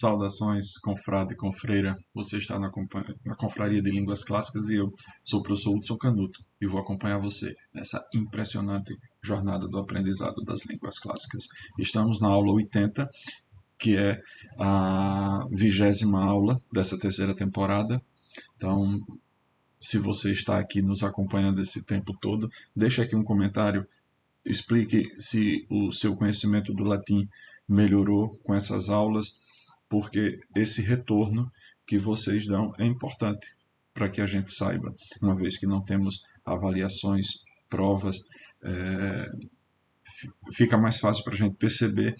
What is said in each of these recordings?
Saudações, confrade e confreira. Você está na Confraria de Línguas Clássicas e eu sou o professor Hudson Canuto e vou acompanhar você nessa impressionante jornada do aprendizado das línguas clássicas. Estamos na aula 80, que é a 20ª aula dessa terceira temporada. Então, se você está aqui nos acompanhando esse tempo todo, deixe aqui um comentário, explique se o seu conhecimento do latim melhorou com essas aulas, porque esse retorno que vocês dão é importante para que a gente saiba, uma vez que não temos avaliações, provas, fica mais fácil para a gente perceber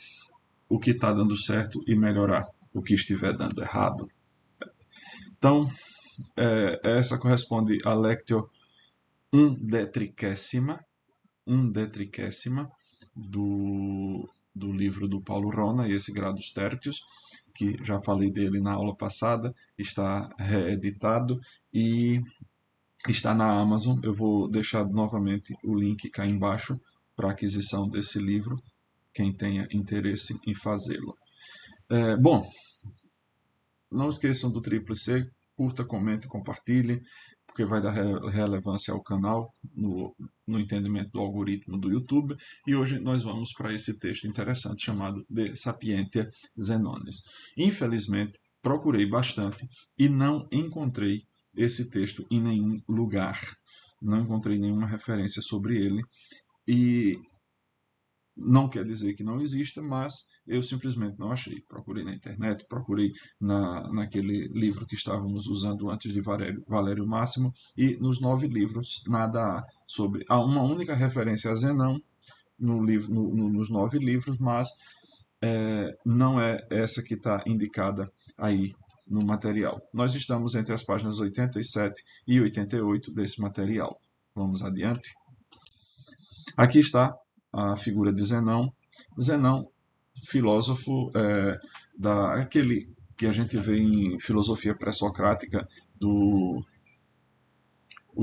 o que está dando certo e melhorar o que estiver dando errado. Então, essa corresponde à Lectio undétricésima do livro do Paulo Rona, esse Gradus Tertius, que já falei dele na aula passada, está reeditado e está na Amazon. Eu vou deixar novamente o link cá embaixo para aquisição desse livro, quem tenha interesse em fazê-lo. Bom, não esqueçam do Tríplice, curta, comente, compartilhe, porque vai dar relevância ao canal no entendimento do algoritmo do YouTube. E hoje nós vamos para esse texto interessante chamado De Sapientia Zenones. Infelizmente, procurei bastante e não encontrei esse texto em nenhum lugar. Não encontrei nenhuma referência sobre ele. E não quer dizer que não exista, mas eu simplesmente não achei. Procurei na internet, procurei naquele livro que estávamos usando antes de Valério Máximo, e nos 9 livros nada há sobre. Há uma única referência a Zenão nos 9 livros, mas não é essa que está indicada aí no material. Nós estamos entre as páginas 87 e 88 desse material. Vamos adiante. Aqui está a figura de Zenão. Zenão, filósofo aquele que a gente vê em filosofia pré-socrática, o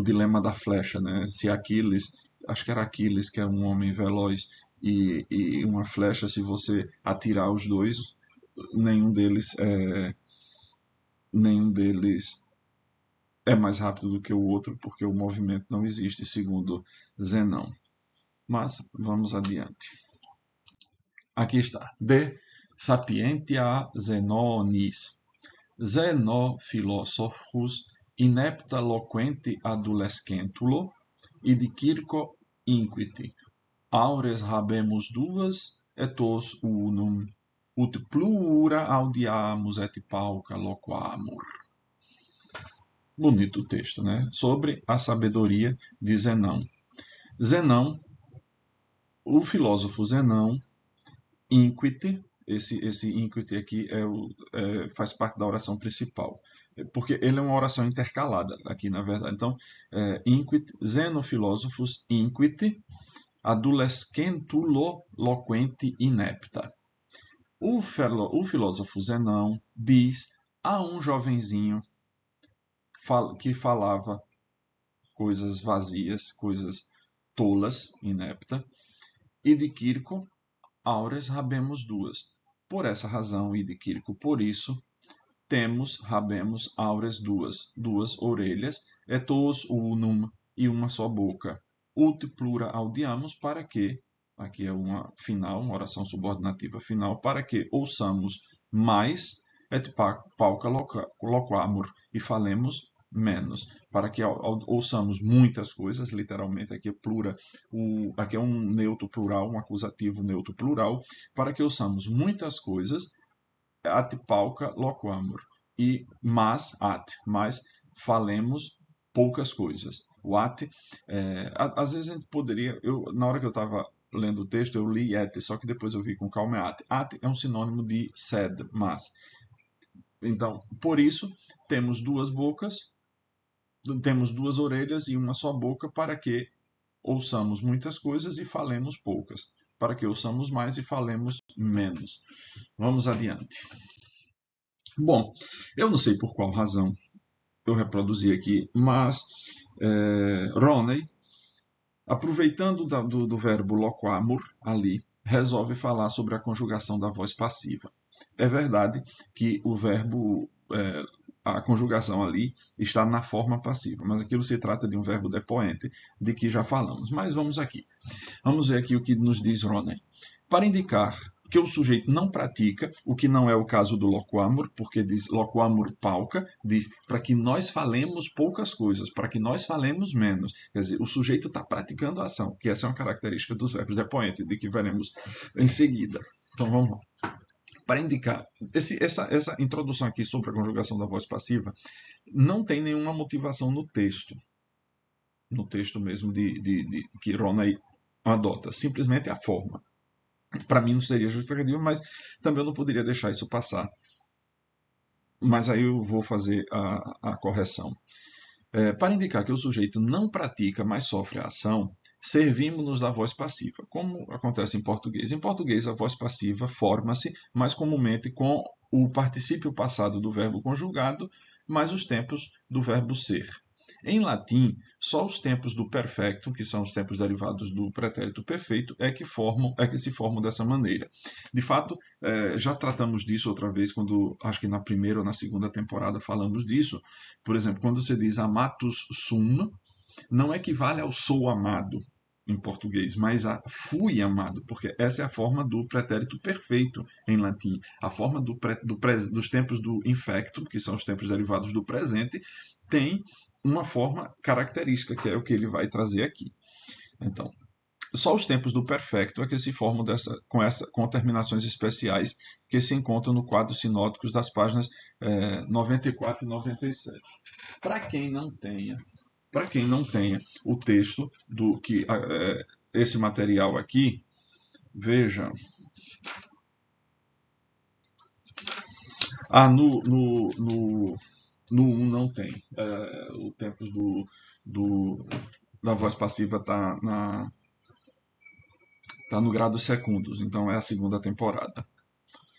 dilema da flecha, né? Se Aquiles, acho que era Aquiles, que é um homem veloz, e uma flecha, se você atirar os dois, nenhum deles é mais rápido do que o outro, porque o movimento não existe, segundo Zenão. Mas vamos adiante. Aqui está. De Sapientia Zenonis. Zeno philosophus inepta loquenti adolescentulo, id circo inquiti. Aures habemus duas, et os unum, ut plura audiamus et pauca loquamur. Bonito texto, né? Sobre a sabedoria de Zenão. Zenão, o filósofo Zenão, inquite, esse inquite aqui faz parte da oração principal, porque ele é uma oração intercalada aqui, na verdade. Então, inquite, Zeno philosophus inquite, adolescentulo loquenti inepta. O filósofo Zenão diz a um jovenzinho que falava coisas vazias, coisas tolas, inepta, e de Quirco, aures habemos duas. Por essa razão, e de Quirco, por isso, habemos aures duas orelhas, et os unum, e uma só boca. Ut plura audiamos, para que, aqui é uma oração subordinativa final, para que ouçamos mais, et pauca loquamur, e falemos menos, para que ouçamos muitas coisas, literalmente aqui é plura, aqui é um neutro plural, um acusativo neutro plural, para que ouçamos muitas coisas, at pauca loquamur, mas falemos poucas coisas. O at, às vezes a gente poderia, na hora que eu estava lendo o texto, eu li et, só que depois eu vi com calma at. At é um sinônimo de sed, mas. Então, por isso, temos duas bocas, temos duas orelhas e uma só boca, para que ouçamos muitas coisas e falemos poucas, para que ouçamos mais e falemos menos. Vamos adiante. Bom, eu não sei por qual razão eu reproduzi aqui, mas Roney, aproveitando do verbo loquamur ali, resolve falar sobre a conjugação da voz passiva. É verdade que o verbo, a conjugação ali está na forma passiva, mas aquilo se trata de um verbo depoente, de que já falamos. Mas vamos aqui. Vamos ver aqui o que nos diz Ronen. Para indicar que o sujeito não pratica, o que não é o caso do loquamur, porque diz loquamur pauca, diz para que nós falemos poucas coisas, para que nós falemos menos. Quer dizer, o sujeito está praticando a ação, que essa é uma característica dos verbos depoentes, de que veremos em seguida. Então vamos lá. Para indicar, essa introdução aqui sobre a conjugação da voz passiva não tem nenhuma motivação no texto mesmo que Ronay adota, simplesmente a forma. Para mim não seria justificativo, mas também eu não poderia deixar isso passar. Mas aí eu vou fazer a correção. Para indicar que o sujeito não pratica, mas sofre a ação, servimos-nos da voz passiva, como acontece em português. Em português, a voz passiva forma-se mais comumente com o particípio passado do verbo conjugado, mais os tempos do verbo ser. Em latim, só os tempos do perfecto, que são os tempos derivados do pretérito perfeito, é que se formam dessa maneira. De fato, já tratamos disso outra vez, quando acho que na primeira ou na segunda temporada falamos disso. Por exemplo, quando você diz amatus sum, não equivale ao sou amado em português, mas a fui amado, porque essa é a forma do pretérito perfeito em latim. A forma dos tempos do infecto, que são os tempos derivados do presente, tem uma forma característica, que é o que ele vai trazer aqui. Então, só os tempos do perfecto é que se formam com terminações especiais que se encontram no quadro sinóticos das páginas 94 e 97. Para quem não tenha o texto do que esse material aqui, veja. No 1 não tem. O tempos da voz passiva está no grado secundos, então é a segunda temporada.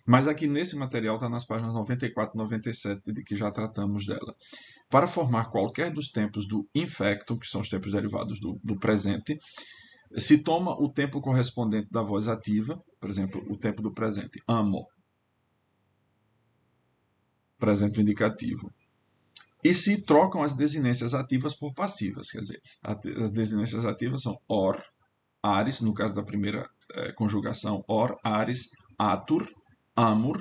Mas aqui nesse material está nas páginas 94 e 97, de que já tratamos dela. Para formar qualquer dos tempos do infectum, que são os tempos derivados do presente, se toma o tempo correspondente da voz ativa, por exemplo, o tempo do presente, amo, presente indicativo. E se trocam as desinências ativas por passivas, quer dizer, as desinências ativas são or, aris, no caso da primeira conjugação, or, aris, atur, amor,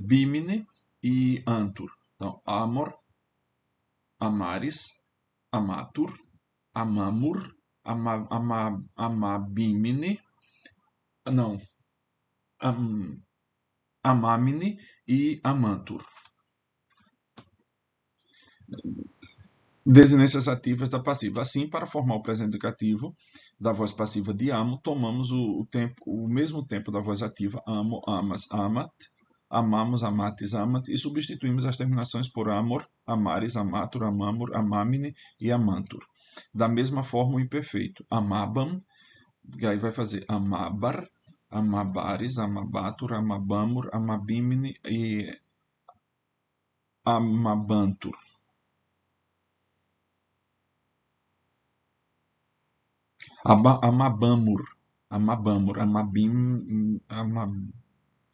bimine e antur. Então, amor, amaris, amatur, amamur, amabimine, não, amamine e amantur. Desinências ativas da passiva. Assim, para formar o presente indicativo da voz passiva de amo, tomamos o mesmo tempo da voz ativa amo, amas, amat, amamos, amatis, amat, e substituímos as terminações por amor, amares, amatur, amamur, amamine e amantur. Da mesma forma, o imperfeito amabam, que aí vai fazer amabar, amabares, amabatur, amabamur, amabimine e amabantur. Amabamur,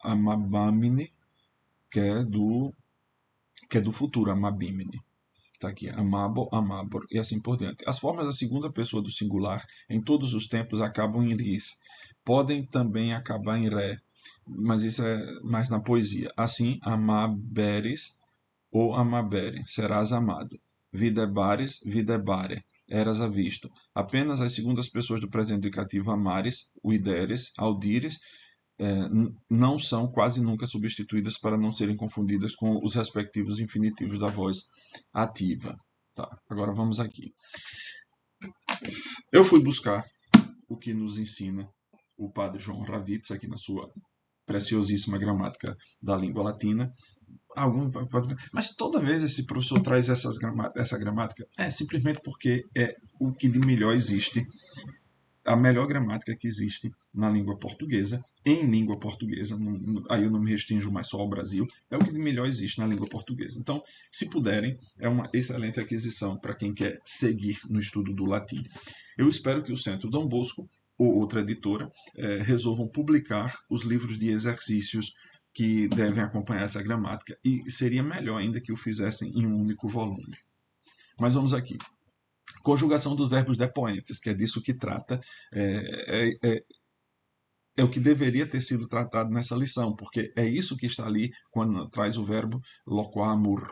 amabamine, que é do futuro, amabimine. Está aqui, amabo, amabor, e assim por diante. As formas da segunda pessoa do singular, em todos os tempos, acabam em ris. Podem também acabar em ré, mas isso é mais na poesia. Assim, amaberes ou amabere, serás amado. Videbares, videbare, eras avisto. Apenas as segundas pessoas do presente indicativo amares, uideres, audires, não são quase nunca substituídas para não serem confundidas com os respectivos infinitivos da voz ativa. Tá, agora vamos aqui. Eu fui buscar o que nos ensina o padre João Ravitz aqui na sua preciosíssima gramática da língua latina. Mas toda vez esse professor traz essa gramática é simplesmente porque é o que de melhor existe, a melhor gramática que existe na língua portuguesa, em língua portuguesa, aí eu não me restringo mais só ao Brasil, é o que de melhor existe na língua portuguesa. Então, se puderem, é uma excelente aquisição para quem quer seguir no estudo do latim. Eu espero que o Centro Dom Bosco ou outra editora resolvam publicar os livros de exercícios que devem acompanhar essa gramática, e seria melhor ainda que o fizessem em um único volume. Mas vamos aqui. Conjugação dos verbos depoentes, que é disso que trata, é o que deveria ter sido tratado nessa lição, porque é isso que está ali quando traz o verbo loquamur.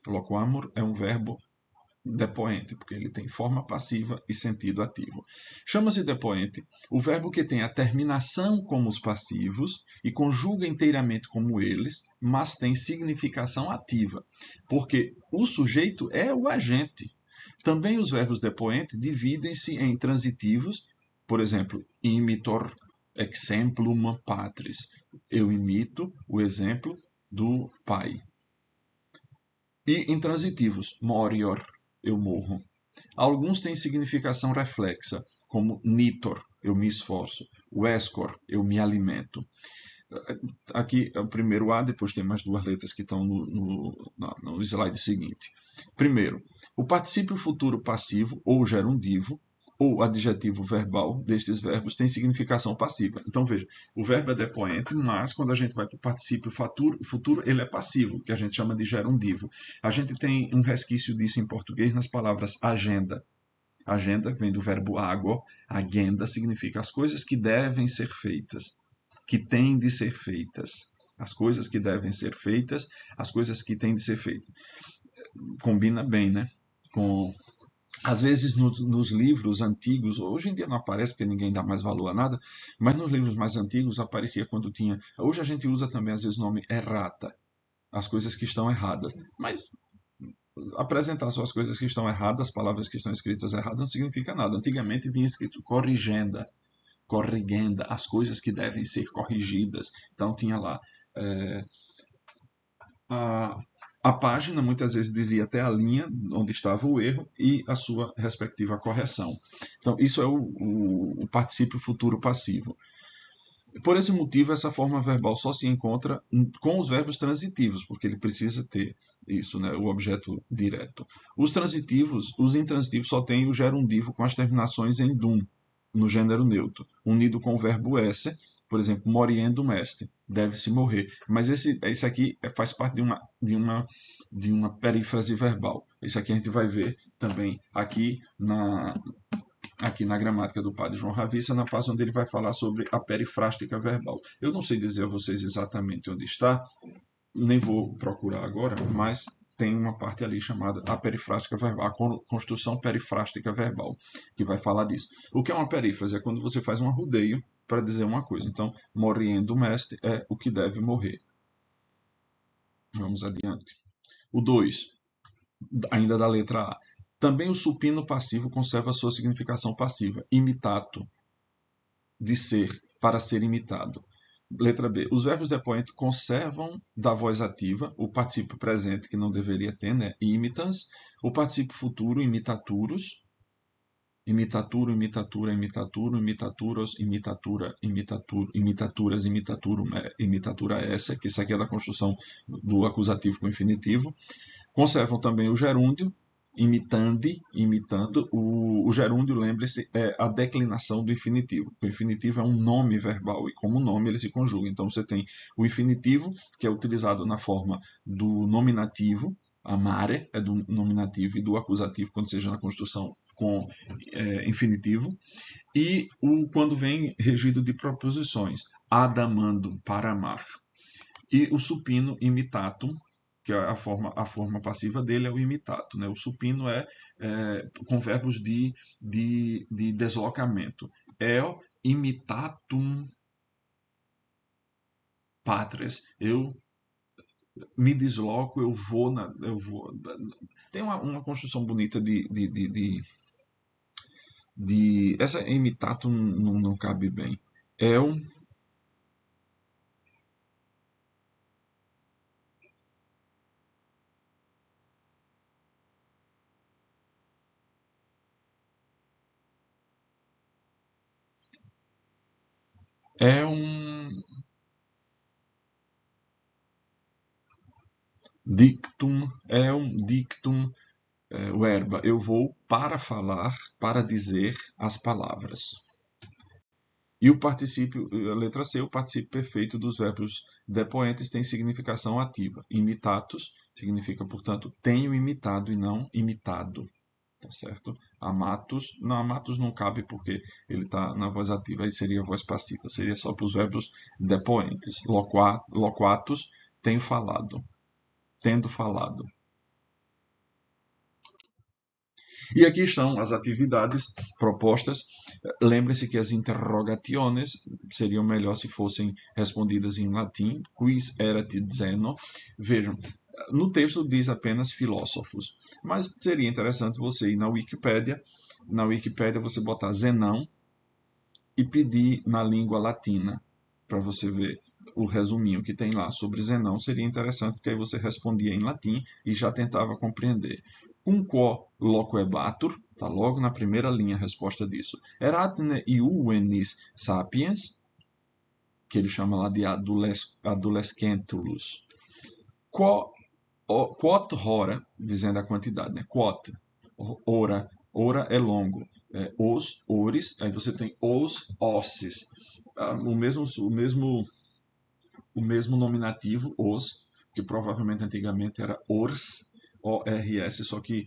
Loquamur é um verbo depoente, porque ele tem forma passiva e sentido ativo. Chama-se depoente o verbo que tem a terminação como os passivos e conjuga inteiramente como eles, mas tem significação ativa, porque o sujeito é o agente. Também os verbos depoentes dividem-se em transitivos, por exemplo, imitor exemplum patris. Eu imito o exemplo do pai. E intransitivos, morior, eu morro. Alguns têm significação reflexa, como nitor, eu me esforço, vescor, eu me alimento. Aqui é o primeiro A, depois tem mais duas letras que estão no slide seguinte. Primeiro, o particípio futuro passivo, ou gerundivo, ou adjetivo verbal destes verbos tem significação passiva. Então, veja, o verbo é depoente, mas quando a gente vai para o particípio futuro, ele é passivo, que a gente chama de gerundivo. A gente tem um resquício disso em português nas palavras agenda. Agenda vem do verbo água, agenda significa as coisas que devem ser feitas, que têm de ser feitas. As coisas que devem ser feitas, as coisas que têm de ser feitas. Combina bem, né? Às vezes nos livros antigos, hoje em dia não aparece porque ninguém dá mais valor a nada, mas nos livros mais antigos aparecia quando tinha. Hoje a gente usa também às vezes o nome errata, as coisas que estão erradas. Mas apresentar só as coisas que estão erradas, as palavras que estão escritas erradas, não significa nada. Antigamente vinha escrito corrigenda, corrigenda, as coisas que devem ser corrigidas. Então tinha lá. A página muitas vezes dizia até a linha onde estava o erro e a sua respectiva correção. Então, isso é o particípio futuro passivo. Por esse motivo, essa forma verbal só se encontra com os verbos transitivos, porque ele precisa ter isso, né, o objeto direto. Os intransitivos só têm o gerundivo com as terminações em dum, no gênero neutro, unido com o verbo esse, por exemplo, moriendum est, deve-se morrer. Mas esse aqui faz parte de uma perífrase verbal. Isso aqui a gente vai ver também aqui na gramática do padre João Ravissa, na parte onde ele vai falar sobre a perifrástica verbal. Eu não sei dizer a vocês exatamente onde está, nem vou procurar agora, mas tem uma parte ali chamada a perifrástica verbal, a construção perifrástica verbal, que vai falar disso. O que é uma perífrase? É quando você faz um arrudeio para dizer uma coisa. Então, moriendum est é o que deve morrer. Vamos adiante. O 2, ainda da letra A. Também o supino passivo conserva sua significação passiva, imitato, de ser, para ser imitado. Letra B. Os verbos depoentes conservam da voz ativa o particípio presente, que não deveria ter, né? Imitans. O particípio futuro, imitaturus. Imitaturo, imitatura, imitaturo, imitaturos, imitatura, imitatur, imitaturas, imitaturum, imitatura essa, que isso aqui é da construção do acusativo com o infinitivo. Conservam também o gerúndio, imitando. O gerúndio, lembre-se, é a declinação do infinitivo. O infinitivo é um nome verbal e, como nome, ele se conjuga. Então, você tem o infinitivo, que é utilizado na forma do nominativo, amare é do nominativo e do acusativo, quando seja na construção com infinitivo. E quando vem regido de proposições, adamandum, para amar. E o supino, imitatum, que é a forma passiva dele é o imitato. Né? O supino é com verbos de deslocamento. El imitatum patres. Eu me desloco, eu vou. Tem uma construção bonita essa imitatum não cabe bem. El é um dictum, verba. Eu vou para falar, para dizer as palavras. E o particípio, a letra C, o particípio perfeito dos verbos depoentes tem significação ativa. Imitatus significa, portanto, tenho imitado e não imitado. Tá certo? Amatus, não, amatus não cabe porque ele está na voz ativa, aí seria a voz passiva, seria só para os verbos depoentes. Loquatus, tenho falado, tendo falado. E aqui estão as atividades propostas. Lembre-se que as interrogationes seriam melhor se fossem respondidas em latim. Quis erat zeno. Vejam, no texto diz apenas filósofos, mas seria interessante você ir na Wikipédia. Na Wikipédia você botar Zenão e pedir na língua latina para você ver o resuminho que tem lá sobre Zenão. Seria interessante porque aí você respondia em latim e já tentava compreender. Cum quo loquebatur, está logo na primeira linha a resposta disso. Eratne iuvenis sapiens, que ele chama lá de adolescentulus. Quot hora, dizendo a quantidade, né? Quot, hora, hora é longo. Os, ores, aí você tem os, osses. O mesmo nominativo, os, que provavelmente antigamente era ors, O-R-S, só que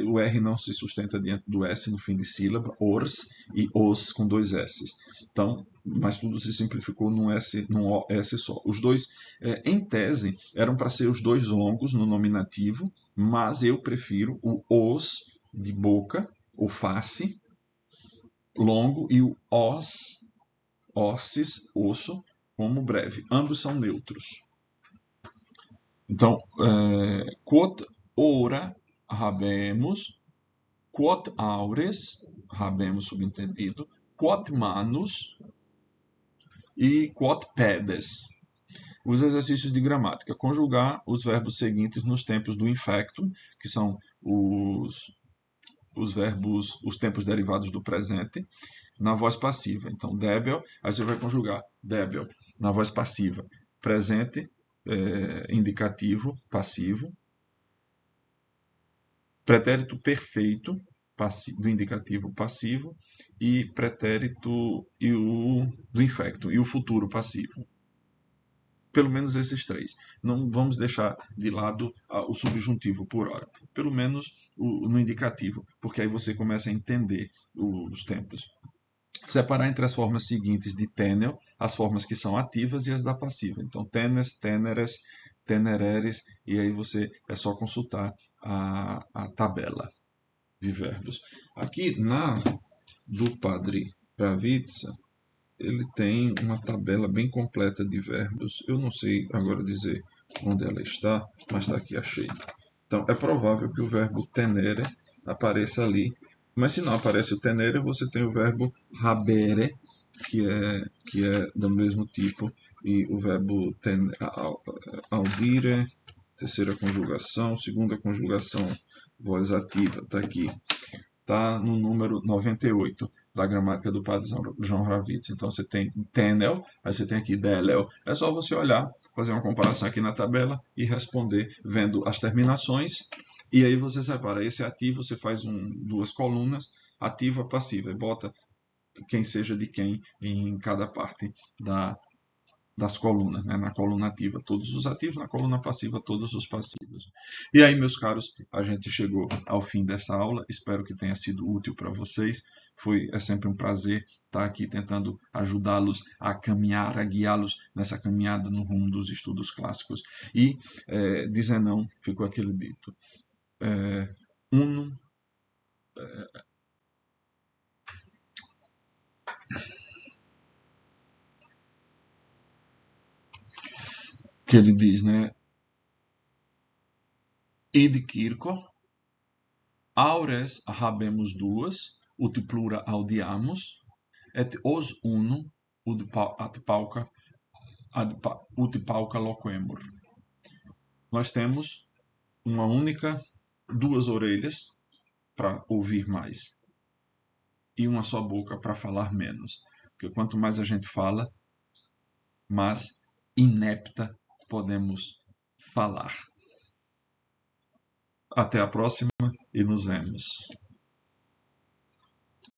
o R não se sustenta diante do S no fim de sílaba, ors e os com dois S. Então, mas tudo se simplificou num S só. Os dois, em tese, eram para ser os dois longos no nominativo, mas eu prefiro o os de boca, o face, longo, e o ossis, osso, como breve. Ambos são neutros. Então, quod ora habemos, quod aures, habemos subentendido, quod manus e quod pedes. Os exercícios de gramática. Conjugar os verbos seguintes nos tempos do infectum, que são os verbos, os tempos derivados do presente, na voz passiva. Então, débil, aí você vai conjugar débil na voz passiva. Presente, indicativo, passivo. Pretérito perfeito, do indicativo passivo. E pretérito do infecto, e o futuro passivo. Pelo menos esses três. Não vamos deixar de lado o subjuntivo por hora. Pelo menos no indicativo, porque aí você começa a entender os tempos. Separar entre as formas seguintes de tenel, as formas que são ativas e as da passiva. Então, tenes, teneres, tenereres, e aí você é só consultar a tabela de verbos. Aqui do Padre Ravitsa, ele tem uma tabela bem completa de verbos. Eu não sei agora dizer onde ela está, mas está aqui, achei. Então, é provável que o verbo tenere apareça ali. Mas se não aparece o tenere, você tem o verbo habere, que é do mesmo tipo, e o verbo audire, terceira conjugação, segunda conjugação, voz ativa, está aqui. Está no número 98 da gramática do Padre João Ravitz. Então você tem tenel, aí você tem aqui delel. É só você olhar, fazer uma comparação aqui na tabela e responder vendo as terminações. E aí você separa. Esse é ativo, você faz duas colunas, ativa, passiva. E bota quem seja de quem em cada parte das colunas, né? Na coluna ativa todos os ativos, na coluna passiva todos os passivos. E aí, meus caros, a gente chegou ao fim dessa aula. Espero que tenha sido útil para vocês. É sempre um prazer estar aqui tentando ajudá-los a caminhar, a guiá-los nessa caminhada no rumo dos estudos clássicos. E dizer não, ficou aquele dito. Unum que ele diz, né? Id Kirko, aures habemos duas, ut plura audiamus, et os unum ut pauca loquemur. Nós temos duas orelhas para ouvir mais e uma só boca para falar menos. Porque quanto mais a gente fala, mais inepta podemos falar. Até a próxima e nos vemos.